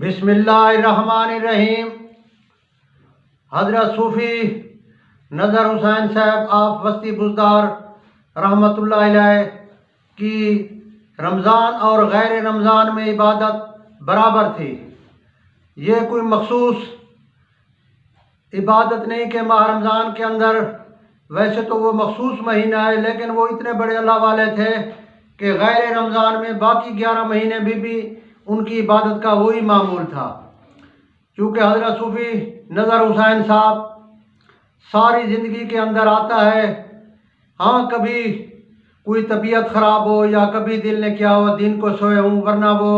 بسم اللہ الرحمن الرحیم۔ حضرت صوفی نظر حسین صاحب آپ وسطی بزدار رحمۃ اللہ علیہ کی رمضان اور غیر رمضان میں عبادت برابر تھی۔ یہ کوئی مخصوص عبادت نہیں کہ ماہ رمضان کے اندر، ویسے تو وہ مخصوص مہینہ ہے، لیکن وہ اتنے بڑے اللہ والے تھے کہ غیر رمضان میں باقی 11 مہینے بھی ان کی عبادت کا وہی معمول تھا۔ چونکہ حضرت صوفی نظر حسین صاحب ساری زندگی کے اندر آتا ہے، ہاں کبھی کوئی طبیعت خراب ہو یا کبھی دل نے کیا ہو دن کو سوئے ہوں، ورنہ وہ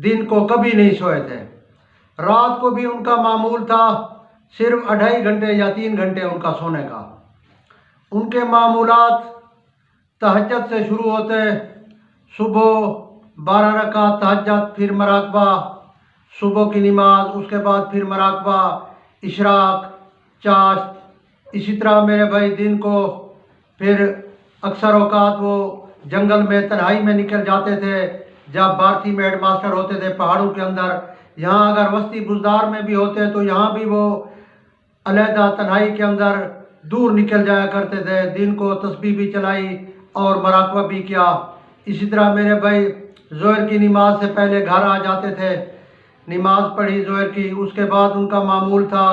دن کو کبھی نہیں سوئے تھے۔ رات کو بھی ان کا معمول تھا صرف 2.5 گھنٹے یا 3 گھنٹے ان کا سونے کا۔ ان کے معمولات تہجد سے شروع ہوتے، صبح 12 رکعت تہجد، پھر مراقبہ صبح کی نماز، اس کے بعد پھر مراقبہ، اشراق، چاشت۔ اسی طرح میرے بھائی دن کو پھر اکثر اوقات وہ جنگل میں تنہائی میں نکل جاتے تھے، جب بھارتی میڈ ماسٹر ہوتے تھے پہاڑوں کے اندر۔ یہاں اگر وسطی بزدار میں بھی ہوتے تو یہاں بھی وہ علیحدہ تنہائی کے اندر دور نکل جایا کرتے تھے، دن کو تسبیح بھی چلائی اور مراقبہ بھی کیا۔ اسی طرح میرے بھائی ظہر کی نماز سے پہلے گھر آ جاتے تھے، نماز پڑھی ظہر کی، اس کے بعد ان کا معمول تھا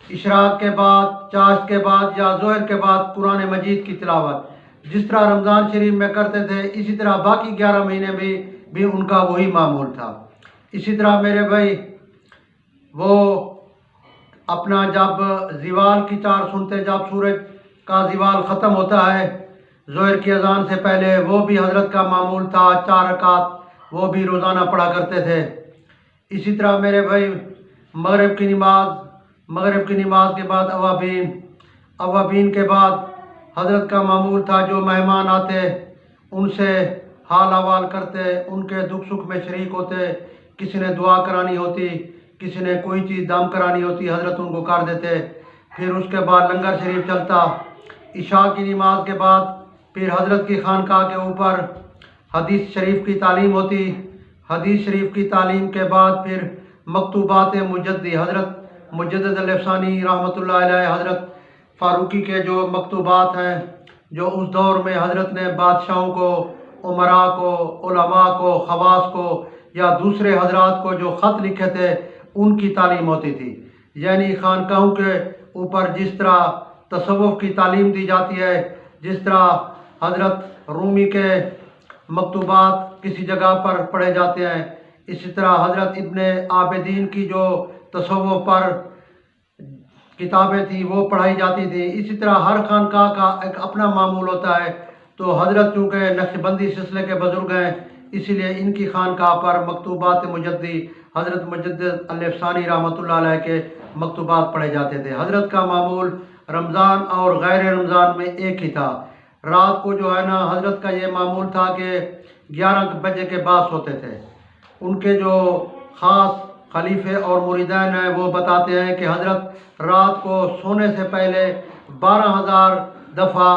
اشراق کے بعد، چاشت کے بعد یا ظہر کے بعد قرآن مجید کی تلاوت۔ جس طرح رمضان شریف میں کرتے تھے اسی طرح باقی 11 مہینے بھی ان کا وہی معمول تھا۔ اسی طرح میرے بھائی وہ اپنا جب زوال کی چار سنتے، جب سورج کا زوال ختم ہوتا ہے ظہر کی اذان سے پہلے، وہ بھی حضرت کا معمول تھا 4 رکعت، وہ بھی روزانہ پڑھا کرتے تھے۔ اسی طرح میرے بھائی مغرب کی نماز کے بعد اوابین کے بعد حضرت کا معمول تھا جو مہمان آتے ان سے حال احوال کرتے، ان کے دکھ سکھ میں شریک ہوتے، کسی نے دعا کرانی ہوتی، کسی نے کوئی چیز دم کرانی ہوتی، حضرت ان کو کر دیتے۔ پھر اس کے بعد لنگر شریف چلتا۔ عشاء کی نماز کے بعد پھر حضرت کی خانقاہ کے اوپر حدیث شریف کی تعلیم ہوتی، حدیث شریف کی تعلیم کے بعد پھر مکتوبات مجدی، حضرت مجدد الافسانی رحمۃ اللہ علیہ، حضرت فاروقی کے جو مکتوبات ہیں، جو اس دور میں حضرت نے بادشاہوں کو، امراء کو، علماء کو، خواص کو یا دوسرے حضرات کو جو خط لکھے تھے ان کی تعلیم ہوتی تھی۔ یعنی خانقاہوں کے اوپر جس طرح تصوف کی تعلیم دی جاتی ہے، جس طرح حضرت رومی کے مکتوبات کسی جگہ پر پڑھے جاتے ہیں، اسی طرح حضرت ابن عابدین کی جو تصوف پر کتابیں تھیں وہ پڑھائی جاتی تھیں۔ اسی طرح ہر خانقاہ کا ایک اپنا معمول ہوتا ہے۔ تو حضرت چونکہ نقشبندی سلسلے کے بزرگ ہیں، اسی لیے ان کی خانقاہ پر مکتوبات مجدی، حضرت مجدد الافسانی رحمۃ اللہ علیہ کے مکتوبات پڑھے جاتے تھے۔ حضرت کا معمول رمضان اور غیر رمضان میں ایک ہی تھا۔ رات کو جو ہے نا حضرت کا یہ معمول تھا کہ 11 بجے کے بعد سوتے تھے۔ ان کے جو خاص خلیفے اور مریدین ہیں وہ بتاتے ہیں کہ حضرت رات کو سونے سے پہلے 12,000 دفعہ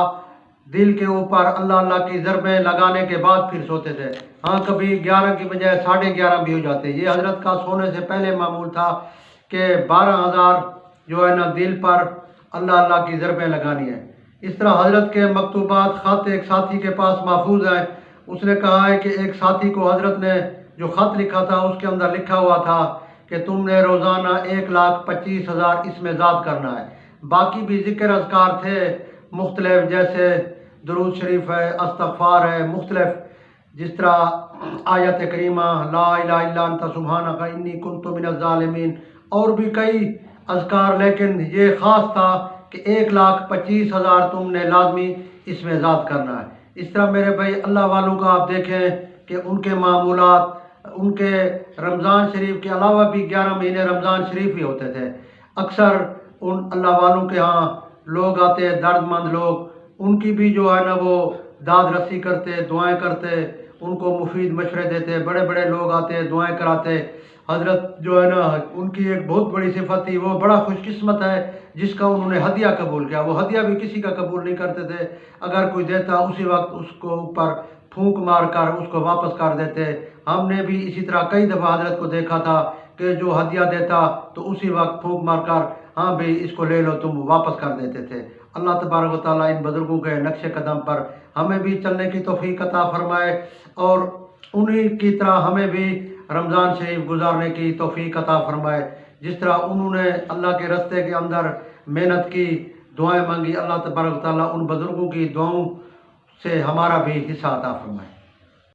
دل کے اوپر اللہ اللہ کی ضربیں لگانے کے بعد پھر سوتے تھے۔ ہاں کبھی 11 کی بجائے 11:30 بھی ہو جاتے۔ یہ حضرت کا سونے سے پہلے معمول تھا کہ 12,000 جو ہے نا دل پر اللہ اللہ کی ضربیں لگانی ہیں۔ اس طرح حضرت کے مکتوبات خط ایک ساتھی کے پاس محفوظ ہیں۔ اس نے کہا ہے کہ ایک ساتھی کو حضرت نے جو خط لکھا تھا اس کے اندر لکھا ہوا تھا کہ تم نے روزانہ 1,25,000 اس میں ذات کرنا ہے۔ باقی بھی ذکر اذکار تھے مختلف، جیسے درود شریف ہے، استغفار ہے، مختلف، جس طرح آیت کریمہ لا الہ الا انت سبحانک انی کنت من الظالمین، اور بھی کئی اذکار، لیکن یہ خاص تھا کہ 1,25,000 تم نے لازمی اس میں ذات کرنا ہے۔ اس طرح میرے بھائی اللہ والوں کا آپ دیکھیں کہ ان کے معمولات، ان کے رمضان شریف کے علاوہ بھی 11 مہینے رمضان شریف ہی ہوتے تھے۔ اکثر ان اللہ والوں کے ہاں لوگ آتے، درد مند لوگ، ان کی بھی جو ہے نا وہ داد رسی کرتے، دعائیں کرتے، ان کو مفید مشورے دیتے، بڑے بڑے لوگ آتے دعائیں کراتے۔ حضرت جو ہے نا ان کی ایک بہت بڑی صفت تھی، وہ بڑا خوش قسمت ہے جس کا انہوں نے ہدیہ قبول کیا۔ وہ ہدیہ بھی کسی کا قبول نہیں کرتے تھے، اگر کوئی دیتا اسی وقت اس کو اوپر پھونک مار کر اس کو واپس کر دیتے۔ ہم نے بھی اسی طرح کئی دفعہ حضرت کو دیکھا تھا کہ جو ہدیہ دیتا تو اسی وقت پھونک مار کر ہاں بھی اس کو لے لو تم واپس کر دیتے تھے۔ اللہ تبارک و تعالیٰ ان بزرگوں کے نقش قدم پر ہمیں بھی چلنے کی توفیق عطا فرمائے اور انہی کی طرح ہمیں بھی رمضان شریف گزارنے کی توفیق عطا فرمائے، جس طرح انہوں نے اللہ کے راستے کے اندر محنت کی، دعائیں مانگی۔ اللہ تبارک و تعالیٰ ان بزرگوں کی دعاؤں سے ہمارا بھی حصہ عطا فرمائے۔